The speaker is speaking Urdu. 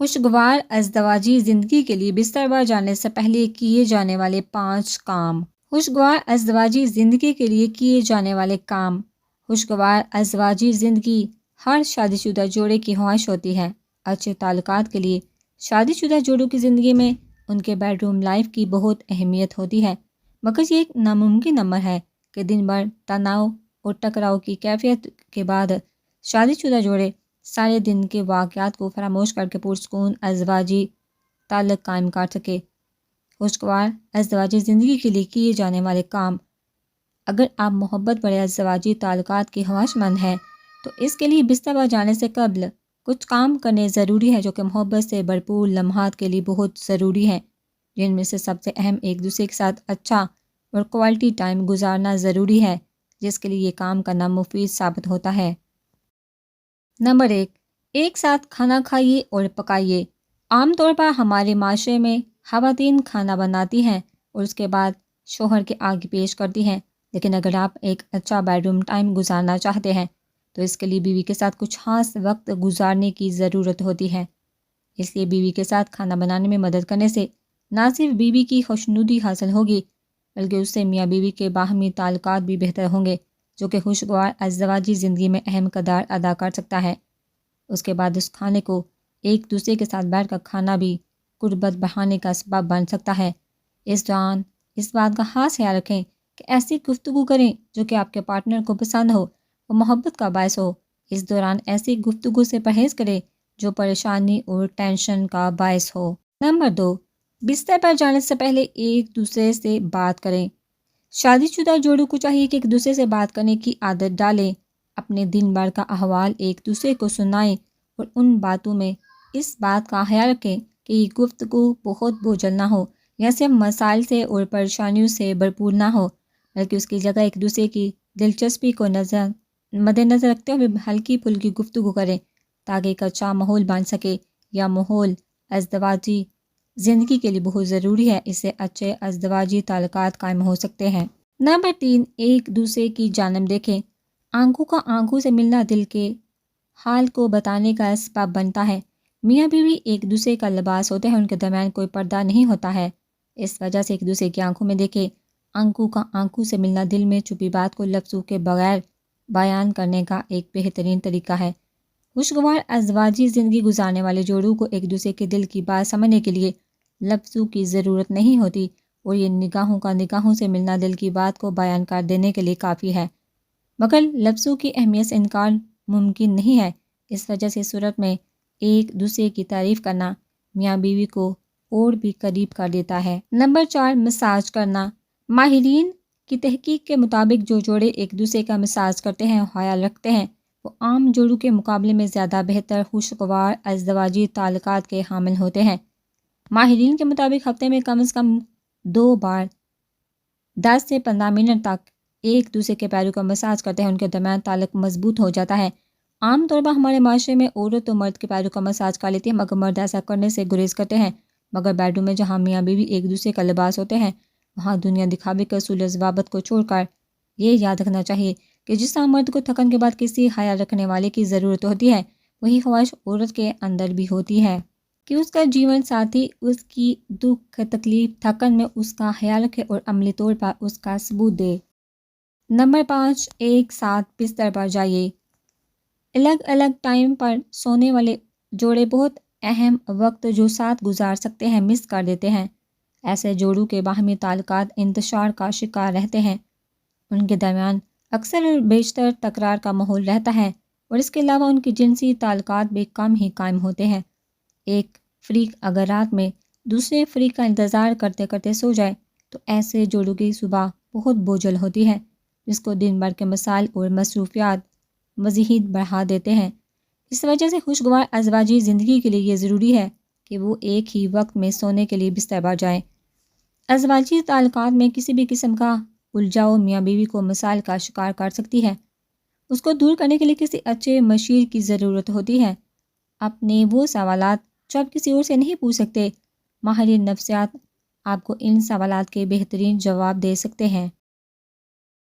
خوشگوار ازدواجی زندگی کے لیے بستر پر جانے سے پہلے کیے جانے والے 5 کام۔ خوشگوار ازدواجی زندگی کے لیے کیے جانے والے کام۔ خوشگوار ازدواجی زندگی ہر شادی شدہ جوڑے کی خواہش ہوتی ہے۔ اچھے تعلقات کے لیے شادی شدہ جوڑوں کی زندگی میں ان کے بیڈ روم لائف کی بہت اہمیت ہوتی ہے، مگر یہ ایک ناممکن امر ہے کہ دن بھر تناؤ اور ٹکراؤ کی کیفیت کے بعد شادی شدہ جوڑے سارے دن کے واقعات کو فراموش کر کے پرسکون ازدواجی تعلق قائم کر سکے۔ خوشگوار ازدواجی زندگی کے لیے کیے جانے والے کام۔ اگر آپ محبت بڑے ازدواجی تعلقات کی خواہش مند ہیں تو اس کے لیے بستر پر جانے سے قبل کچھ کام کرنے ضروری ہے جو کہ محبت سے بھرپور لمحات کے لیے بہت ضروری ہیں، جن میں سے سب سے اہم ایک دوسرے کے ساتھ اچھا اور کوالٹی ٹائم گزارنا ضروری ہے، جس کے لیے یہ کام کرنا مفید ثابت ہوتا ہے۔ نمبر 1، ایک ساتھ کھانا کھائیے اور پکائیے۔ عام طور پر ہمارے معاشرے میں خواتین کھانا بناتی ہیں اور اس کے بعد شوہر کے آگے پیش کرتی ہیں، لیکن اگر آپ ایک اچھا بیڈ روم ٹائم گزارنا چاہتے ہیں تو اس کے لیے بیوی کے ساتھ کچھ خاص وقت گزارنے کی ضرورت ہوتی ہے۔ اس لیے بیوی کے ساتھ کھانا بنانے میں مدد کرنے سے نہ صرف بیوی کی خوشنودی حاصل ہوگی بلکہ اس سے میاں بیوی کے باہمی تعلقات بھی بہتر ہوں گے، جو کہ خوشگوار ازدواجی زندگی میں اہم کردار ادا کر سکتا ہے۔ اس کے بعد اس کھانے کو ایک دوسرے کے ساتھ بیٹھ کر کھانا بھی قربت بڑھانے کا سبب بن سکتا ہے۔ اس دوران اس بات کا خاص خیال رکھیں کہ ایسی گفتگو کریں جو کہ آپ کے پارٹنر کو پسند ہو اور محبت کا باعث ہو۔ اس دوران ایسی گفتگو سے پرہیز کریں جو پریشانی اور ٹینشن کا باعث ہو۔ نمبر 2، بستر پر جانے سے پہلے ایک دوسرے سے بات کریں۔ شادی شدہ جوڑوں کو چاہیے کہ ایک دوسرے سے بات کرنے کی عادت ڈالیں، اپنے دن بھر کا احوال ایک دوسرے کو سنائیں اور ان باتوں میں اس بات کا خیال رکھیں کہ یہ گفتگو بہت بوجھل نہ ہو یا صرف مسائل سے اور پریشانیوں سے بھرپور نہ ہو، بلکہ اس کی جگہ ایک دوسرے کی دلچسپی کو مد نظر رکھتے ہوئے ہلکی پھلکی گفتگو کریں تاکہ ایک اچھا ماحول بن سکے۔ یا ماحول ازدواجی زندگی کے لیے بہت ضروری ہے، اس سے اچھے ازدواجی تعلقات قائم ہو سکتے ہیں۔ نمبر 3، ایک دوسرے کی جانب دیکھیں۔ آنکھوں کا آنکھوں سے ملنا دل کے حال کو بتانے کا سبب بنتا ہے۔ میاں بیوی ایک دوسرے کا لباس ہوتے ہیں، ان کے درمیان کوئی پردہ نہیں ہوتا ہے، اس وجہ سے ایک دوسرے کی آنکھوں میں دیکھیں۔ آنکھوں کا آنکھوں سے ملنا دل میں چھپی بات کو لفظوں کے بغیر بیان کرنے کا ایک بہترین طریقہ ہے۔ خوشگوار ازدواجی زندگی گزارنے والے جوڑوں کو ایک دوسرے کے دل کی بات سمجھنے کے لیے لفظوں کی ضرورت نہیں ہوتی، اور یہ نگاہوں سے ملنا دل کی بات کو بیان کر دینے کے لیے کافی ہے، مگر لفظوں کی اہمیت سے انکار ممکن نہیں ہے۔ اس وجہ سے صورت میں ایک دوسرے کی تعریف کرنا میاں بیوی کو اور بھی قریب کر دیتا ہے۔ نمبر 4، مساج کرنا۔ ماہرین کی تحقیق کے مطابق جو جوڑے ایک دوسرے کا مساج کرتے ہیں اور خیال رکھتے ہیں وہ عام جوڑوں کے مقابلے میں زیادہ بہتر خوشگوار ازدواجی تعلقات کے حامل ہوتے ہیں۔ ماہرین کے مطابق ہفتے میں کم از کم 2 بار 10 سے 15 منٹ تک ایک دوسرے کے پیروں کا مساج کرتے ہیں، ان کے درمیان تعلق مضبوط ہو جاتا ہے۔ عام طور پر ہمارے معاشرے میں عورت و مرد کے پیروں کا مساج کر لیتی ہے، مگر مرد ایسا کرنے سے گریز کرتے ہیں، مگر بیڈ روم میں جہاں میاں بیوی ایک دوسرے کا لباس ہوتے ہیں وہاں دنیا دکھاوے کے اصول و ضوابط کو چھوڑ کر یہ یاد رکھنا چاہیے کہ جس طرح مرد کو تھکن کے بعد کسی خیال رکھنے والے کی ضرورت ہوتی ہے، وہی خواہش عورت کے اندر بھی ہوتی ہے کہ اس کا جیون ساتھی اس کی دکھ تکلیف تھکن میں اس کا خیال رکھے اور عملی طور پر اس کا ثبوت دے۔ نمبر 5، ایک ساتھ بستر پر جائیے۔ الگ الگ ٹائم پر سونے والے جوڑے بہت اہم وقت جو ساتھ گزار سکتے ہیں مس کر دیتے ہیں۔ ایسے جوڑوں کے باہمی تعلقات انتشار کا شکار رہتے ہیں، ان کے درمیان اکثر اور بیشتر تکرار کا ماحول رہتا ہے، اور اس کے علاوہ ان کی جنسی تعلقات بھی کم ہی قائم ہوتے ہیں۔ ایک فریق اگر رات میں دوسرے فریق کا انتظار کرتے کرتے سو جائے تو ایسے جوڑوں کی صبح بہت بوجھل ہوتی ہے، جس کو دن بھر کے مسائل اور مصروفیات مزید بڑھا دیتے ہیں۔ اس وجہ سے خوشگوار ازدواجی زندگی کے لیے یہ ضروری ہے کہ وہ ایک ہی وقت میں سونے کے لیے بستر پر جائیں۔ ازدواجی تعلقات میں کسی بھی قسم کا الجھاؤ میاں بیوی کو مسائل کا شکار کر سکتی ہے۔ اس کو دور کرنے کے لیے کسی اچھے مشیر کی ضرورت ہوتی ہے۔ اپنے وہ سوالات جو آپ کسی اور سے نہیں پوچھ سکتے، ماہرین نفسیات آپ کو ان سوالات کے بہترین جواب دے سکتے ہیں۔